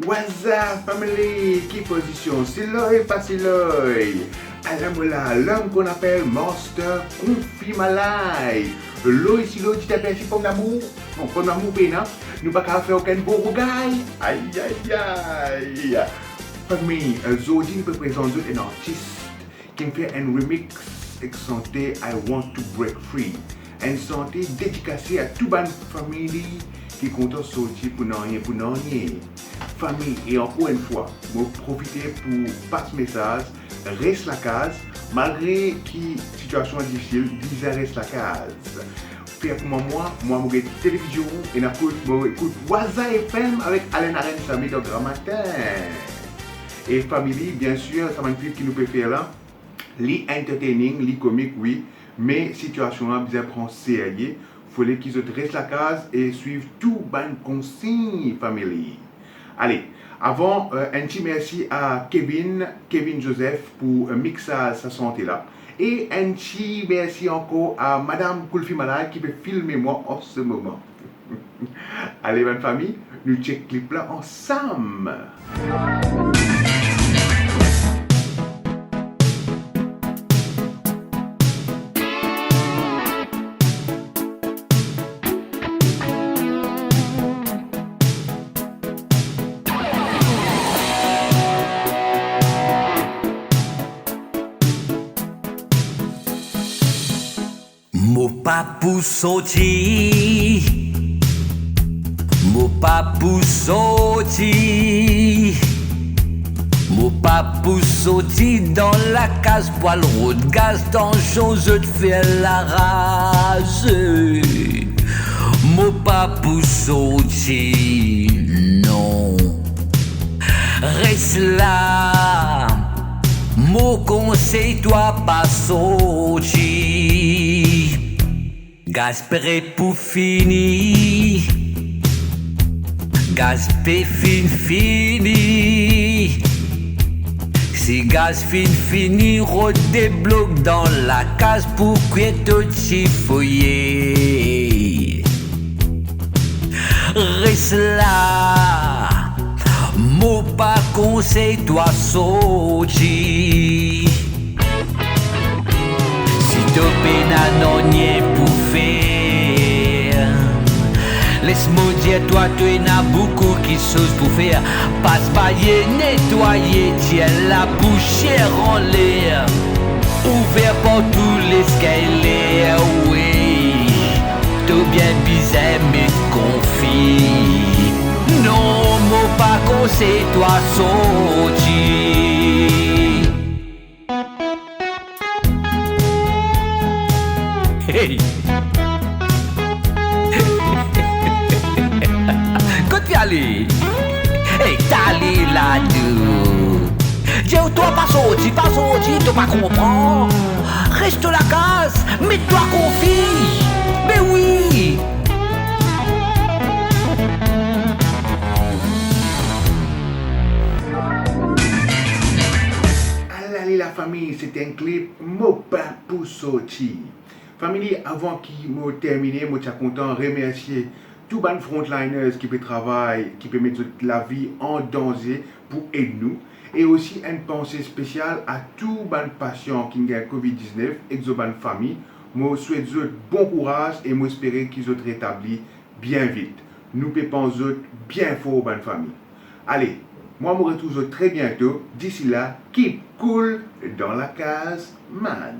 What's up, family? Qui position? C'est l'œil, pas c'est l'œil. Alamoula, l'homme qu'on appelle Master Confimalai. L'œil, si l'œil, tu t'appelles si pour l'amour. Bon, pour l'amour, non? Nous pas qu'à faire aucun beau regard. Aïe, aïe, aïe. Famille, aujourd'hui, nous présentons un artiste qui me fait un remix avec santé I Want to Break Free. Une santé dédicacée à toute bonne famille qui compte sortir pour rien, pour rien. Famille, et encore une fois, je profiter pour passer message, reste la case, malgré qui situation difficile, disais reste la case. Faire pour moi, je regarde télévision et j'écoute Waza FM avec Alain Arène samedi de grand matin. Et famille, bien sûr, ça m'a clip qui nous peut faire là. Li entertaining, li comique, oui, mais situation là, bien prendre sérieux. Il faut qu'ils restent la case et suivent tout ban consigne, famille. Allez, avant, un petit merci à Kevin Joseph pour mixer sa santé là. Et un petit merci encore à Madame Koulfi-Malai qui peut filmer moi en ce moment. Allez, bonne famille, nous check clip là ensemble. Mon papou sorti, mon papou sorti, mon papou sorti dans la case poil route, gaz dans chose de faire la rage. Mon papou sorti, non, reste là. Mon conseil, toi pas sorti. Gaspéré pour fini. Gaspé fini. Si gaz fini, redébloque dans la case pour que tout foyer. Reste là. Mon pas conseil, toi sorti. Si tu peine non rien pour faire, laisse-moi dire, toi tu as beaucoup qui choses pour faire. Passe bailler, nettoyer, tiens la poussière en l'air. Ouvert pour tous les escaliers, oui. Tout bien bizarre mais confie. Non, mon pas conseil, toi sorti. Hey. Quand tu allais, hey, t'allais là-dedans. J'ai toi pas sorti, tu pas comprendre. Reste la case, mets-toi confie. Mais oui. La famille, c'était un clip Mopa pour sortir. Famille, avant qu'il me termine, je suis content de remercier tous les frontliners qui peuvent travailler, qui peuvent mettre la vie en danger pour aider nous. Et aussi une pensée spéciale à tous les patients qui ont COVID-19 et de la famille. Je souhaite bon courage et j'espère qu'ils soient rétablis bien vite. Nous pensons bien fort aux famille. Allez. Moi, je me retrouve très bientôt. D'ici là, keep cool dans la case, man.